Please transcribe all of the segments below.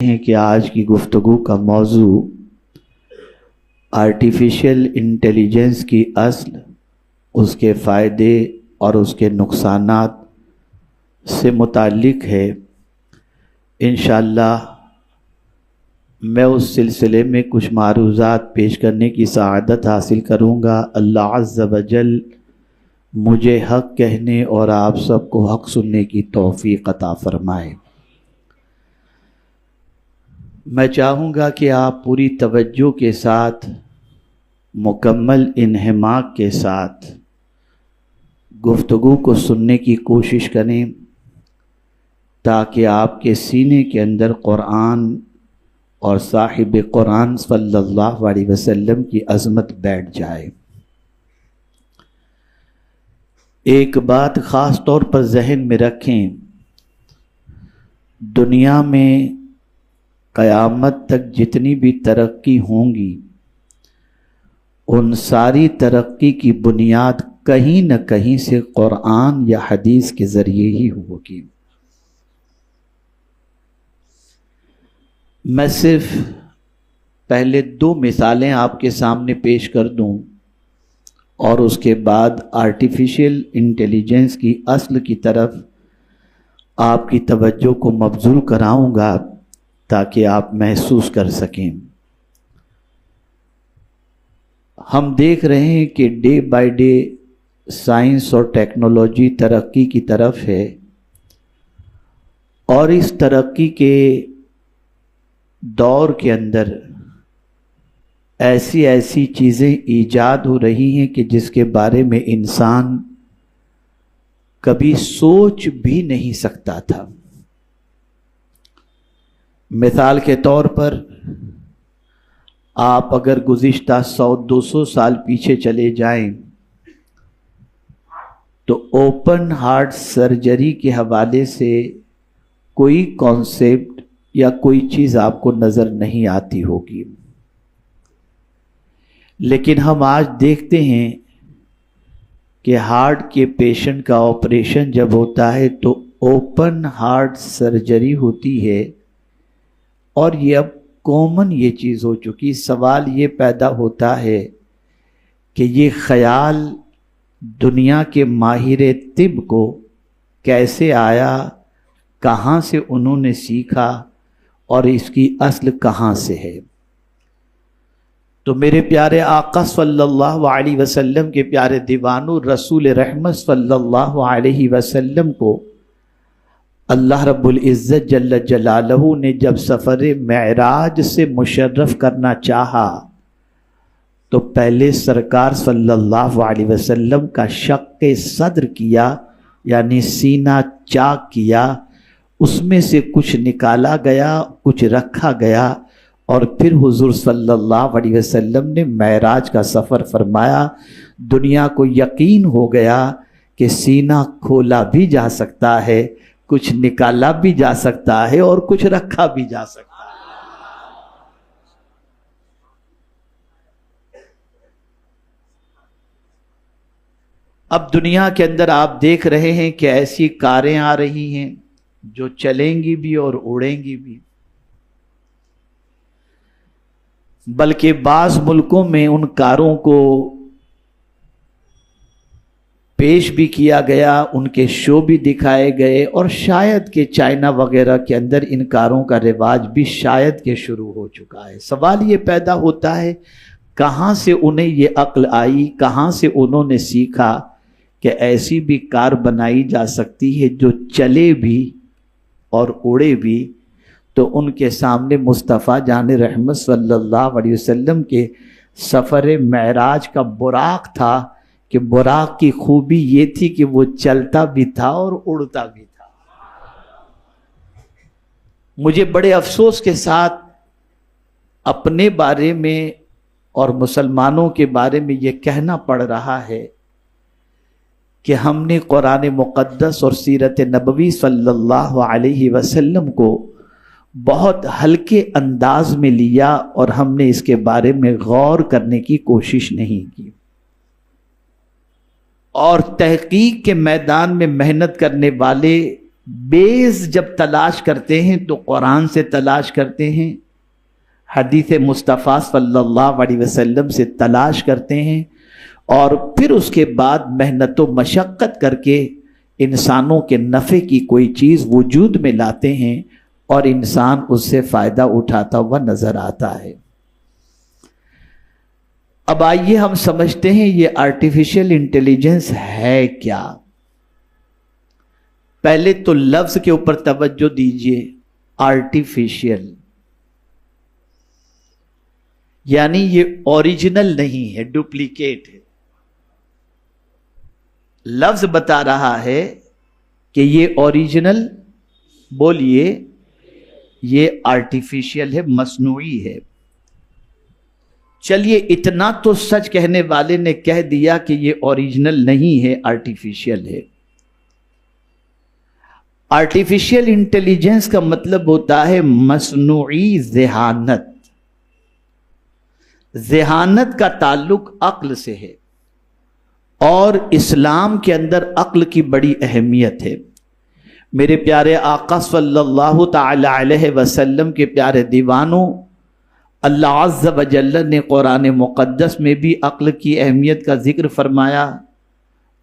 ہیں کہ آج کی گفتگو کا موضوع آرٹیفیشل انٹیلیجنس کی اصل، اس کے فائدے اور اس کے نقصانات سے متعلق ہے۔ انشاءاللہ میں اس سلسلے میں کچھ معروضات پیش کرنے کی سعادت حاصل کروں گا۔ اللہ عز و جل مجھے حق کہنے اور آپ سب کو حق سننے کی توفیق عطا فرمائے۔ میں چاہوں گا کہ آپ پوری توجہ کے ساتھ، مکمل انہماک کے ساتھ گفتگو کو سننے کی کوشش کریں، تاکہ آپ کے سینے کے اندر قرآن اور صاحب قرآن صلی اللہ علیہ وسلم کی عظمت بیٹھ جائے۔ ایک بات خاص طور پر ذہن میں رکھیں، دنیا میں قیامت تک جتنی بھی ترقی ہوں گی، ان ساری ترقی کی بنیاد کہیں نہ کہیں سے قرآن یا حدیث کے ذریعے ہی ہوگی۔ میں صرف پہلے 2 مثالیں آپ کے سامنے پیش کر دوں اور اس کے بعد آرٹیفیشل انٹیلیجنس کی اصل کی طرف آپ کی توجہ کو مبذول کراؤں گا، تاکہ آپ محسوس کر سکیں۔ ہم دیکھ رہے ہیں کہ ڈے بائی ڈے سائنس اور ٹیکنالوجی ترقی کی طرف ہے، اور اس ترقی کے دور کے اندر ایسی چیزیں ایجاد ہو رہی ہیں کہ جس کے بارے میں انسان کبھی سوچ بھی نہیں سکتا تھا۔ مثال کے طور پر آپ اگر گزشتہ 100-200 سال پیچھے چلے جائیں تو اوپن ہارٹ سرجری کے حوالے سے کوئی کانسیپٹ یا کوئی چیز آپ کو نظر نہیں آتی ہوگی، لیکن ہم آج دیکھتے ہیں کہ ہارٹ کے پیشنٹ کا آپریشن جب ہوتا ہے تو اوپن ہارٹ سرجری ہوتی ہے، اور یہ اب کامن یہ چیز ہو چکی۔ سوال یہ پیدا ہوتا ہے کہ یہ خیال دنیا کے ماہر طب کو کیسے آیا، کہاں سے انہوں نے سیکھا، اور اس کی اصل کہاں سے ہے؟ تو میرے پیارے آقا صلی اللہ علیہ وسلم کے پیارے دیوانو، رسول رحمت صلی اللہ علیہ وسلم کو اللہ رب العزت جل جلالہ نے جب سفر معراج سے مشرف کرنا چاہا تو پہلے سرکار صلی اللہ علیہ وسلم کا شق صدر کیا، یعنی سینہ چاک کیا، اس میں سے کچھ نکالا گیا، کچھ رکھا گیا، اور پھر حضور صلی اللہ علیہ وسلم نے معراج کا سفر فرمایا۔ دنیا کو یقین ہو گیا کہ سینہ کھولا بھی جا سکتا ہے، کچھ نکالا بھی جا سکتا ہے، اور کچھ رکھا بھی جا سکتا ہے۔ اب دنیا کے اندر آپ دیکھ رہے ہیں کہ ایسی کاریں آ رہی ہیں جو چلیں گی بھی اور اڑیں گی بھی، بلکہ بعض ملکوں میں ان کاروں کو پیش بھی کیا گیا، ان کے شو بھی دکھائے گئے، اور شاید کہ چائنا وغیرہ کے اندر ان کاروں کا رواج بھی شاید کہ شروع ہو چکا ہے۔ سوال یہ پیدا ہوتا ہے کہاں سے انہیں یہ عقل آئی، کہاں سے انہوں نے سیکھا کہ ایسی بھی کار بنائی جا سکتی ہے جو چلے بھی اور اڑے بھی؟ تو ان کے سامنے مصطفیٰ جان رحمت صلی اللہ علیہ وسلم کے سفر معراج کا براق تھا، کہ براق کی خوبی یہ تھی کہ وہ چلتا بھی تھا اور اڑتا بھی تھا۔ مجھے بڑے افسوس کے ساتھ اپنے بارے میں اور مسلمانوں کے بارے میں یہ کہنا پڑ رہا ہے کہ ہم نے قرآن مقدس اور سیرت نبوی صلی اللہ علیہ وسلم کو بہت ہلکے انداز میں لیا، اور ہم نے اس کے بارے میں غور کرنے کی کوشش نہیں کی، اور تحقیق کے میدان میں محنت کرنے والے بیس جب تلاش کرتے ہیں تو قرآن سے تلاش کرتے ہیں، حدیث مصطفیٰ صلی اللہ علیہ وسلم سے تلاش کرتے ہیں، اور پھر اس کے بعد محنت و مشقت کر کے انسانوں کے نفع کی کوئی چیز وجود میں لاتے ہیں اور انسان اس سے فائدہ اٹھاتا ہوا نظر آتا ہے۔ اب آئیے ہم سمجھتے ہیں یہ آرٹیفیشل انٹیلیجنس ہے کیا۔ پہلے تو لفظ کے اوپر توجہ دیجئے، آرٹیفیشل یعنی یہ اوریجنل نہیں ہے، ڈپلیکیٹ ہے۔ لفظ بتا رہا ہے کہ یہ اوریجنل، بولیے، یہ آرٹیفیشل ہے، مصنوعی ہے۔ چلیے اتنا تو سچ کہنے والے نے کہہ دیا کہ یہ اوریجنل نہیں ہے، آرٹیفیشل ہے۔ آرٹیفیشل انٹیلیجنس کا مطلب ہوتا ہے مصنوعی ذہانت۔ ذہانت کا تعلق عقل سے ہے، اور اسلام کے اندر عقل کی بڑی اہمیت ہے۔ میرے پیارے آقا صلی اللہ تعالی علیہ وسلم کے پیارے دیوانوں، اللہ عز و جل نے قرآن مقدس میں بھی عقل کی اہمیت کا ذکر فرمایا،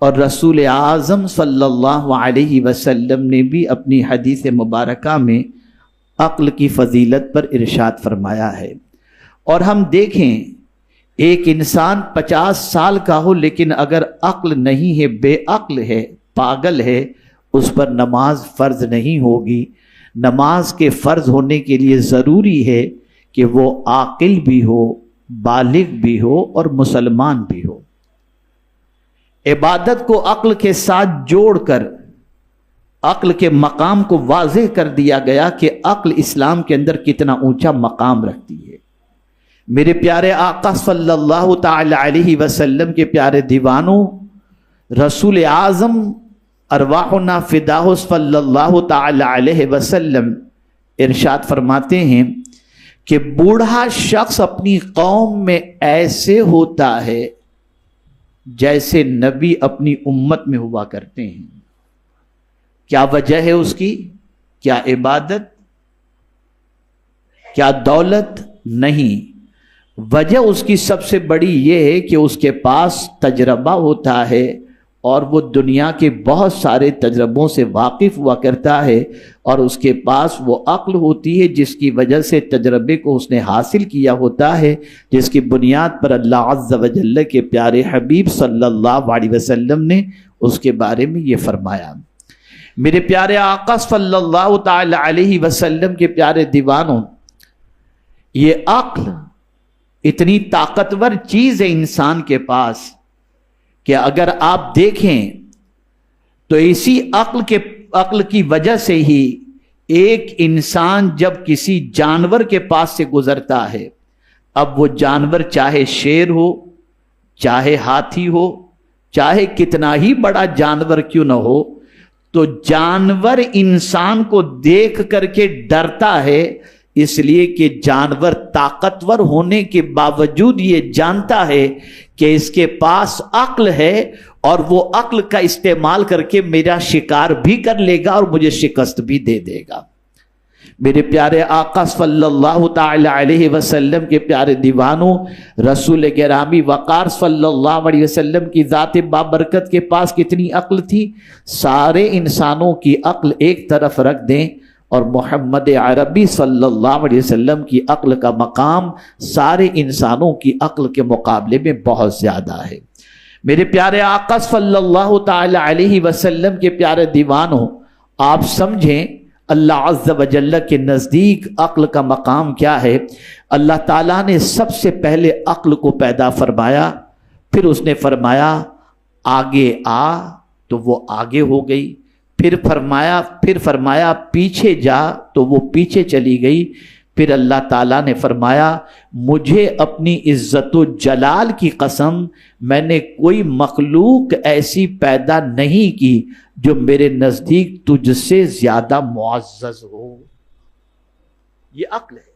اور رسول اعظم صلی اللہ علیہ وسلم نے بھی اپنی حدیث مبارکہ میں عقل کی فضیلت پر ارشاد فرمایا ہے۔ اور ہم دیکھیں، ایک انسان 50 سال کا ہو لیکن اگر عقل نہیں ہے، بے عقل ہے، پاگل ہے، اس پر نماز فرض نہیں ہوگی۔ نماز کے فرض ہونے کے لیے ضروری ہے کہ وہ عاقل بھی ہو، بالغ بھی ہو اور مسلمان بھی ہو۔ عبادت کو عقل کے ساتھ جوڑ کر عقل کے مقام کو واضح کر دیا گیا کہ عقل اسلام کے اندر کتنا اونچا مقام رکھتی ہے۔ میرے پیارے آقا صلی اللہ تعالی علیہ وسلم کے پیارے دیوانوں، رسول اعظم ارواحنا فداہ صلی اللہ تعالی علیہ وسلم ارشاد فرماتے ہیں کہ بوڑھا شخص اپنی قوم میں ایسے ہوتا ہے جیسے نبی اپنی امت میں ہوا کرتے ہیں۔ کیا وجہ ہے اس کی؟ کیا عبادت؟ کیا دولت؟ نہیں، وجہ اس کی سب سے بڑی یہ ہے کہ اس کے پاس تجربہ ہوتا ہے اور وہ دنیا کے بہت سارے تجربوں سے واقف ہوا کرتا ہے، اور اس کے پاس وہ عقل ہوتی ہے جس کی وجہ سے تجربے کو اس نے حاصل کیا ہوتا ہے، جس کی بنیاد پر اللہ عز و جل کے پیارے حبیب صلی اللہ علیہ وسلم نے اس کے بارے میں یہ فرمایا۔ میرے پیارے آقا صلی اللہ تعالی علیہ وسلم کے پیارے دیوانوں، یہ عقل اتنی طاقتور چیز ہے انسان کے پاس کہ اگر آپ دیکھیں تو اسی عقل کی وجہ سے ہی ایک انسان جب کسی جانور کے پاس سے گزرتا ہے، اب وہ جانور چاہے شیر ہو، چاہے ہاتھی ہو، چاہے کتنا ہی بڑا جانور کیوں نہ ہو، تو جانور انسان کو دیکھ کر کے ڈرتا ہے، اس لیے کہ جانور طاقتور ہونے کے باوجود یہ جانتا ہے کہ اس کے پاس عقل ہے اور وہ عقل کا استعمال کر کے میرا شکار بھی کر لے گا اور مجھے شکست بھی دے دے گا۔ میرے پیارے آقا صلی اللہ تعالی علیہ وسلم کے پیارے دیوانوں، رسول گرامی وقار صلی اللہ علیہ وسلم کی ذات بابرکت کے پاس کتنی عقل تھی؟ سارے انسانوں کی عقل ایک طرف رکھ دیں اور محمد عربی صلی اللہ علیہ وسلم کی عقل کا مقام سارے انسانوں کی عقل کے مقابلے میں بہت زیادہ ہے۔ میرے پیارے آقا صلی اللہ تعالی علیہ وسلم کے پیارے دیوانوں، آپ سمجھیں اللہ عز و جل کے نزدیک عقل کا مقام کیا ہے۔ اللہ تعالیٰ نے سب سے پہلے عقل کو پیدا فرمایا، پھر اس نے فرمایا آگے آ، تو وہ آگے ہو گئی، پھر فرمایا پیچھے جا، تو وہ پیچھے چلی گئی، پھر اللہ تعالیٰ نے فرمایا مجھے اپنی عزت و جلال کی قسم، میں نے کوئی مخلوق ایسی پیدا نہیں کی جو میرے نزدیک تجھ سے زیادہ معزز ہو۔ یہ عقل ہے۔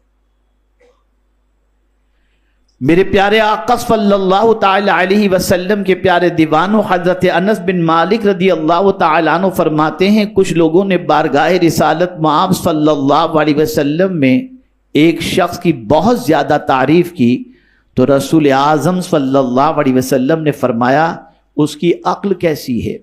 میرے پیارے آقا صلی اللہ تعالی علیہ وسلم کے پیارے دیوانوں حضرت انس بن مالک رضی اللہ تعالی عنہ فرماتے ہیں کچھ لوگوں نے بارگاہ رسالت مآب صلی اللہ علیہ وسلم میں ایک شخص کی بہت زیادہ تعریف کی تو رسول اعظم صلی اللہ علیہ وسلم نے فرمایا اس کی عقل کیسی ہے؟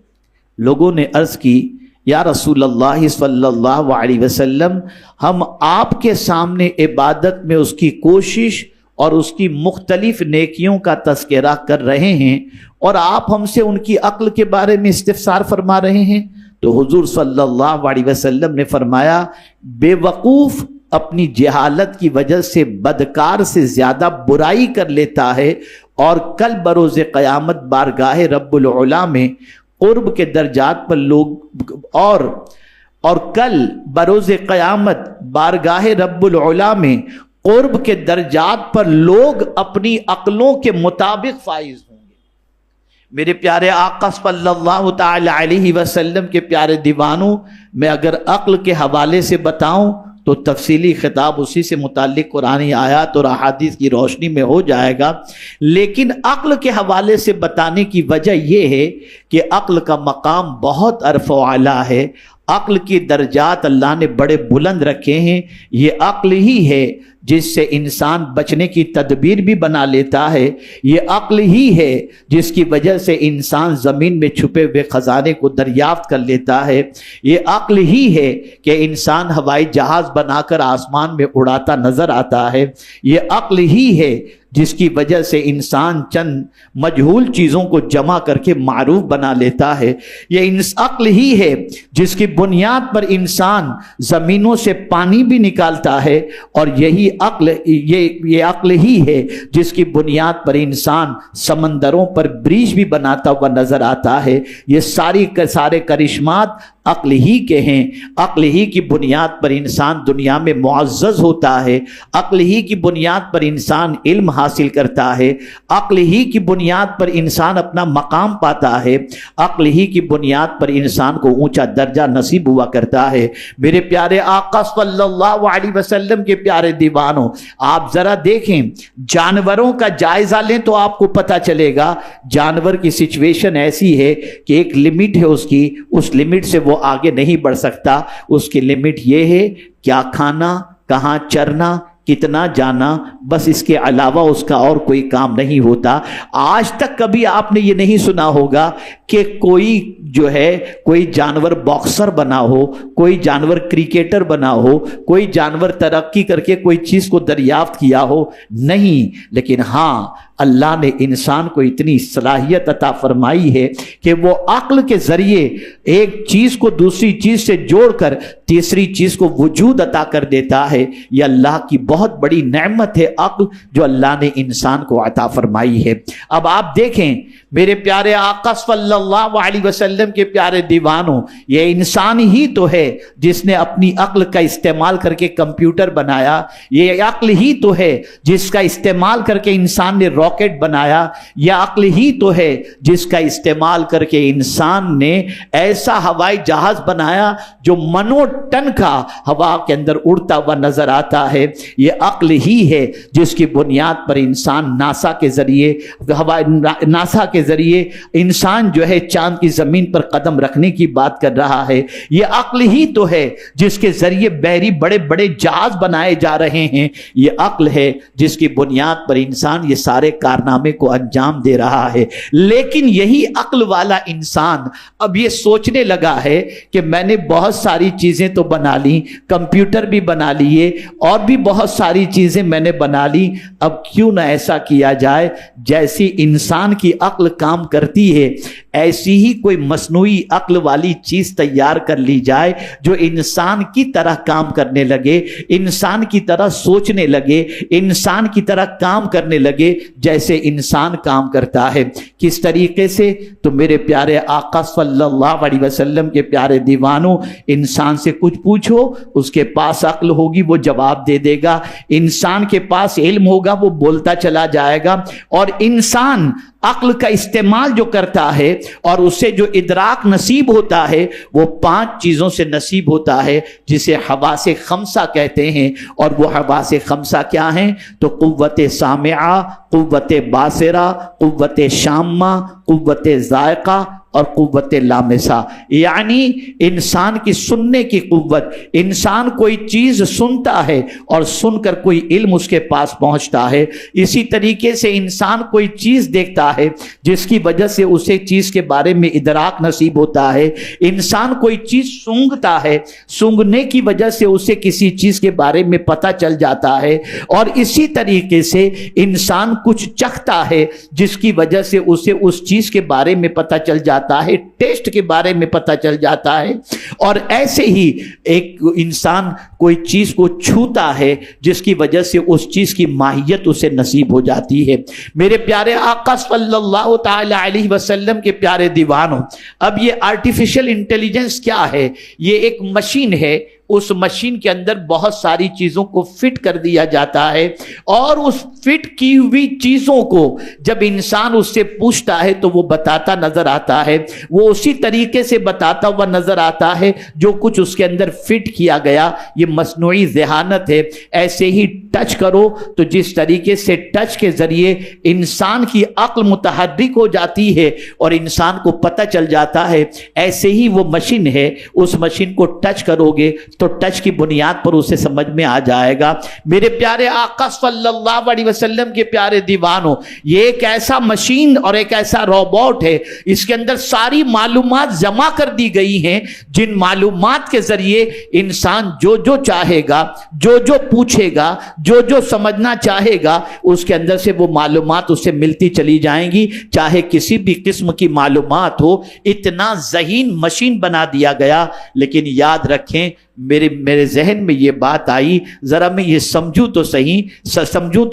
لوگوں نے عرض کی یا رسول اللہ صلی اللہ علیہ وسلم ہم آپ کے سامنے عبادت میں اس کی کوشش اور اس کی مختلف نیکیوں کا تذکرہ کر رہے ہیں اور آپ ہم سے ان کی عقل کے بارے میں استفسار فرما رہے ہیں۔ تو حضور صلی اللہ علیہ وسلم نے فرمایا بے وقوف اپنی جہالت کی وجہ سے بدکار سے زیادہ برائی کر لیتا ہے اور کل بروز قیامت بارگاہ رب العلا میں قرب کے درجات پر لوگ اور کل بروز قیامت بارگاہ رب العلا میں قرب کے درجات پر لوگ اپنی عقلوں کے مطابق فائز ہوں گے۔ میرے پیارے آقا صلی اللہ تعالی علیہ وسلم کے پیارے دیوانوں، میں اگر عقل کے حوالے سے بتاؤں تو تفصیلی خطاب اسی سے متعلق قرآنی آیات اور احادیث کی روشنی میں ہو جائے گا، لیکن عقل کے حوالے سے بتانے کی وجہ یہ ہے کہ عقل کا مقام بہت عرف و اعلیٰ ہے، عقل کی درجات اللہ نے بڑے بلند رکھے ہیں۔ یہ عقل ہی ہے جس سے انسان بچنے کی تدبیر بھی بنا لیتا ہے، یہ عقل ہی ہے جس کی وجہ سے انسان زمین میں چھپے ہوئے خزانے کو دریافت کر لیتا ہے، یہ عقل ہی ہے کہ انسان ہوائی جہاز بنا کر آسمان میں اڑاتا نظر آتا ہے، یہ عقل ہی ہے جس کی وجہ سے انسان چند مجہول چیزوں کو جمع کر کے معروف بنا لیتا ہے، یہ عقل ہی ہے جس کی بنیاد پر انسان زمینوں سے پانی بھی نکالتا ہے، اور یہی عقل یہ عقل ہی ہے جس کی بنیاد پر انسان سمندروں پر بریج بھی بناتا ہوا نظر آتا ہے۔ یہ سارے کرشمات عقل ہی کے ہیں، عقل ہی کی بنیاد پر انسان دنیا میں معزز ہوتا ہے، عقل ہی کی بنیاد پر انسان علم حاصل کرتا ہے، عقل ہی کی بنیاد پر انسان اپنا مقام پاتا ہے، عقل ہی کی بنیاد پر انسان کو اونچا درجہ نصیب ہوا کرتا ہے۔ میرے پیارے آقا صلی اللہ علیہ وسلم کے پیارے دیوانوں، آپ ذرا دیکھیں، جانوروں کا جائزہ لیں تو آپ کو پتہ چلے گا جانور کی سچویشن ایسی ہے کہ ایک لمٹ ہے اس لمٹ سے وہ آگے نہیں بڑھ سکتا۔ اس کی لمٹ یہ ہے کیا کھانا، کہاں چرنا، کتنا جانا، بس اس کے علاوہ اس کا اور کوئی کام نہیں ہوتا۔ آج تک کبھی آپ نے یہ نہیں سنا ہوگا کہ کوئی جانور باکسر بنا ہو، کوئی جانور کرکٹر بنا ہو، کوئی جانور ترقی کر کے کوئی چیز کو دریافت کیا ہو، نہیں۔ لیکن ہاں، اللہ نے انسان کو اتنی صلاحیت عطا فرمائی ہے کہ وہ عقل کے ذریعے ایک چیز کو دوسری چیز سے جوڑ کر تیسری چیز کو وجود عطا کر دیتا ہے۔ یہ اللہ کی بہت بڑی نعمت ہے عقل جو اللہ نے انسان کو عطا فرمائی ہے۔ اب آپ دیکھیں میرے پیارے آقا صلی اللہ علیہ وسلم کے پیارے دیوانوں، یہ انسان ہی تو ہے جس نے اپنی عقل کا استعمال کر کے کمپیوٹر بنایا، یہ عقل ہی تو ہے جس کا استعمال کر کے انسان نے راکٹ بنایا، یہ عقل ہی تو ہے جس کا استعمال کر کے انسان نے ایسا ہوائی جہاز بنایا جو منو ٹن کا ہوا کے اندر اڑتا ہوا نظر آتا ہے، یہ عقل ہی ہے جس کی بنیاد پر انسان ناسا کے ذریعے انسان جو ہے چاند کی زمین پر قدم رکھنے کی بات کر رہا ہے، یہ عقل ہی تو ہے جس کے ذریعے بحری بڑے بڑے جہاز بنائے جا رہے ہیں، یہ عقل ہے جس کی بنیاد پر انسان یہ سارے کارنامے کو انجام دے رہا ہے۔ لیکن یہی عقل والا انسان اب یہ سوچنے لگا ہے کہ میں نے بہت ساری چیزیں تو بنا لی، کمپیوٹر بھی بنا لیے اور بھی بہت ساری چیزیں میں نے بنا لی، اب کیوں نہ ایسا کیا جائے جیسی انسان کی عقل کام کرتی ہے ایسی ہی کوئی مصنوعی عقل والی چیز تیار کر لی جائے جو انسان کی طرح کام کرنے لگے، انسان کی طرح سوچنے لگے، انسان کی طرح کام کرنے لگے جیسے انسان کام کرتا ہے۔ کس طریقے سے؟ تو میرے پیارے آقا صلی اللہ علیہ وسلم کے پیارے دیوانوں، انسان سے کچھ پوچھو، اس کے پاس عقل ہوگی وہ جواب دے دے گا، انسان کے پاس علم ہوگا وہ بولتا چلا جائے گا، اور انسان عقل کا استعمال جو کرتا ہے اور اسے جو ادراک نصیب ہوتا ہے وہ 5 چیزوں سے نصیب ہوتا ہے جسے حواس خمسہ کہتے ہیں. اور وہ حواس خمسہ کیا ہیں؟ تو قوت سامعہ، قوت باصرہ، قوت شامہ، قوت ذائقہ اور قوت لامسہ. یعنی انسان کی سننے کی قوت. انسان کوئی چیز سنتا ہے اور سن کر کوئی علم اس کے پاس پہنچتا ہے. اسی طریقے سے انسان کوئی چیز دیکھتا ہے جس کی وجہ سے اسے چیز کے بارے میں ادراک نصیب ہوتا ہے. انسان کوئی چیز سونگھتا ہے، سونگھنے کی وجہ سے اسے کسی چیز کے بارے میں پتہ چل جاتا ہے. اور اسی طریقے سے انسان کچھ چکھتا ہے جس کی وجہ سے اسے اس چیز کے بارے میں پتہ چل جاتا ہے، ٹیسٹ کے بارے میں پتہ چل جاتا ہے. اور ایسے ہی ایک انسان کوئی چیز کو چھوتا ہے جس کی وجہ سے اس چیز کی ماہیت اسے نصیب ہو جاتی ہے. میرے پیارے آقا صلی اللہ تعالی علیہ وسلم کے پیارے دیوانوں، اب یہ آرٹیفیشل انٹیلیجنس کیا ہے؟ یہ ایک مشین ہے. اس مشین کے اندر بہت ساری چیزوں کو فٹ کر دیا جاتا ہے، اور اس فٹ کی ہوئی چیزوں کو جب انسان اس سے پوچھتا ہے تو وہ بتاتا نظر آتا ہے. وہ اسی طریقے سے بتاتا ہوا نظر آتا ہے جو کچھ اس کے اندر فٹ کیا گیا. یہ مصنوعی ذہانت ہے. ایسے ہی ٹچ کرو تو جس طریقے سے ٹچ کے ذریعے انسان کی عقل متحرک ہو جاتی ہے اور انسان کو پتہ چل جاتا ہے، ایسے ہی وہ مشین ہے. اس مشین کو ٹچ کرو گے تو ٹچ کی بنیاد پر اسے سمجھ میں آ جائے گا. میرے پیارے آقا صلی اللہ علیہ وسلم کے پیارے دیوانوں، یہ ایک ایسا مشین اور ایک ایسا روبوٹ ہے، اس کے اندر ساری معلومات جمع کر دی گئی ہیں جن معلومات کے ذریعے انسان جو جو چاہے گا، جو جو پوچھے گا، جو جو سمجھنا چاہے گا، اس کے اندر سے وہ معلومات اسے ملتی چلی جائیں گی، چاہے کسی بھی قسم کی معلومات ہو. اتنا ذہین مشین بنا دیا گیا. لیکن یاد رکھیں، میرے ذہن میں یہ بات آئی، ذرا میں یہ سمجھوں تو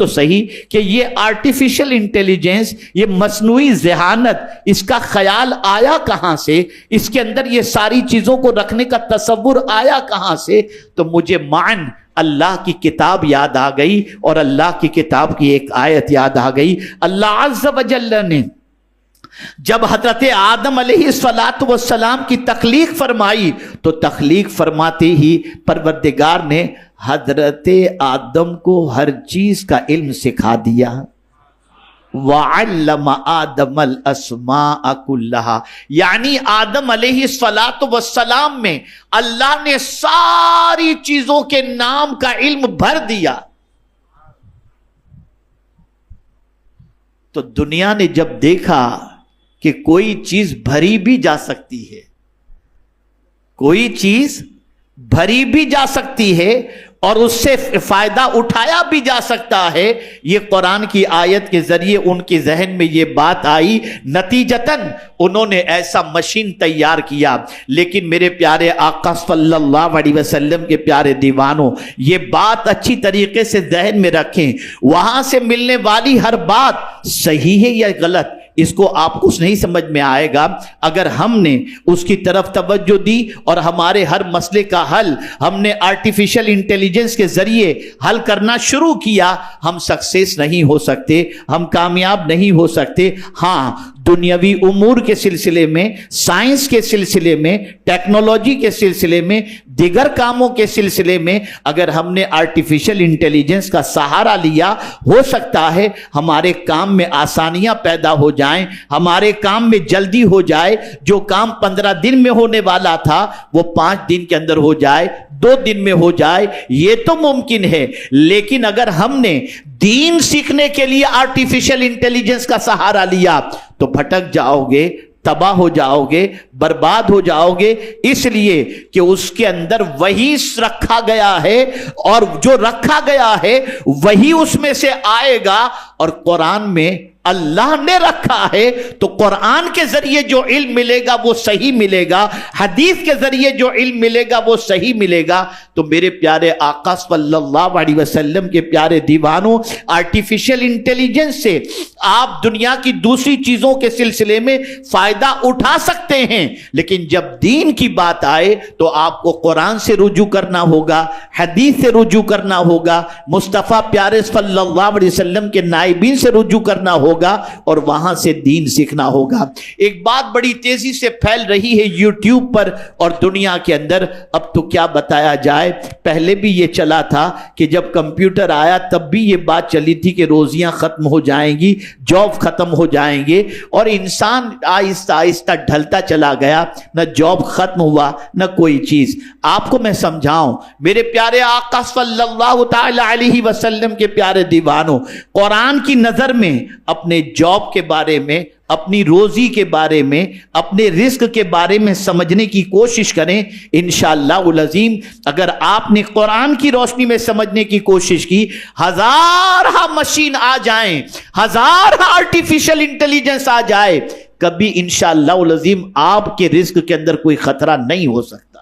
صحیح کہ یہ آرٹیفیشل انٹیلیجنس، یہ مصنوعی ذہانت، اس کا خیال آیا کہاں سے؟ اس کے اندر یہ ساری چیزوں کو رکھنے کا تصور آیا کہاں سے؟ تو مجھے معن اللہ کی کتاب یاد آ گئی، اور اللہ کی کتاب کی ایک آیت یاد آ گئی. اللہ عز و جل نے جب حضرت آدم علیہ السلام کی تخلیق فرمائی تو تخلیق فرماتے ہی پروردگار نے حضرت آدم کو ہر چیز کا علم سکھا دیا. وَعَلَّمَ آدَمَ الْأَسْمَاءَ كُلَّهَا، یعنی آدم علیہ السلام میں اللہ نے ساری چیزوں کے نام کا علم بھر دیا. تو دنیا نے جب دیکھا کہ کوئی چیز بھری بھی جا سکتی ہے، کوئی چیز بھری بھی جا سکتی ہے اور اس سے فائدہ اٹھایا بھی جا سکتا ہے، یہ قرآن کی آیت کے ذریعے ان کے ذہن میں یہ بات آئی. نتیجتاً انہوں نے ایسا مشین تیار کیا. لیکن میرے پیارے آقا صلی اللہ علیہ وسلم کے پیارے دیوانوں، یہ بات اچھی طریقے سے ذہن میں رکھیں. وہاں سے ملنے والی ہر بات صحیح ہے یا غلط، اس کو آپ کو نہیں سمجھ میں آئے گا اگر ہم نے اس کی طرف توجہ دی اور ہمارے ہر مسئلے کا حل ہم نے آرٹیفیشل انٹیلیجنس کے ذریعے حل کرنا شروع کیا. ہم سکسیس نہیں ہو سکتے، ہم کامیاب نہیں ہو سکتے. ہاں، دنیاوی امور کے سلسلے میں، سائنس کے سلسلے میں، ٹیکنالوجی کے سلسلے میں، دیگر کاموں کے سلسلے میں اگر ہم نے آرٹیفیشل انٹیلیجنس کا سہارا لیا، ہو سکتا ہے ہمارے کام میں آسانیاں پیدا ہو جائیں، ہمارے کام میں جلدی ہو جائے. جو کام 15 دن میں ہونے والا تھا وہ 5 دن کے اندر ہو جائے، 2 دن میں ہو جائے. یہ تو ممکن ہے. لیکن اگر ہم نے دین سیکھنے کے لیے آرٹیفیشل انٹیلیجنس کا سہارا لیا تو بھٹک جاؤ گے، تباہ ہو جاؤ گے، برباد ہو جاؤ گے. اس لیے کہ اس کے اندر وہی رکھا گیا ہے، اور جو رکھا گیا ہے وہی اس میں سے آئے گا. اور قرآن میں اللہ نے رکھا ہے تو قرآن کے ذریعے جو علم ملے گا وہ صحیح ملے گا، حدیث کے ذریعے جو علم ملے گا وہ صحیح ملے گا. تو میرے پیارے آقا صلی اللہ علیہ وسلم کے پیارے دیوانوں، آرٹیفیشل انٹیلیجنس سے آپ دنیا کی دوسری چیزوں کے سلسلے میں فائدہ اٹھا سکتے ہیں، لیکن جب دین کی بات آئے تو آپ کو قرآن سے رجوع کرنا ہوگا، حدیث سے رجوع کرنا ہوگا، مصطفیٰ پیارے صلی اللہ علیہ وسلم کے نائبین سے رجوع کرنا ہوگا. ہوگا اور وہاں سے دین سیکھنا ہوگا۔ ایک بات بڑی تیزی سے پھیل رہی ہے یوٹیوب پر اور دنیا کے اندر، اب تو کیا بتایا جائے، پہلے بھی یہ چلا تھا کہ جب کمپیوٹر آیا تب بھی یہ بات چلی تھی کہ روزیاں ختم ہو جائیں گی، جاب ختم ہو جائیں گے، اور انسان آہستہ آہستہ ڈھلتا چلا گیا، نہ جاب ختم ہوا نہ کوئی چیز۔ آپ کو میں سمجھاؤں میرے پیارے آقا صلی اللہ تعالی علیہ وسلم کے پیارے دیوانوں، قرآن کی نظر میں اپنے جاب کے بارے میں، اپنی روزی کے بارے میں، اپنے رزق کے بارے میں سمجھنے کی کوشش کریں۔ انشاءاللہ العظیم اگر آپ نے قرآن کی روشنی میں سمجھنے کی کوشش کی، ہزارہ مشین آ جائیں، ہزارہ آرٹیفیشل انٹیلیجنس آ جائے، کبھی انشاءاللہ العظیم آپ کے رزق کے اندر کوئی خطرہ نہیں ہو سکتا۔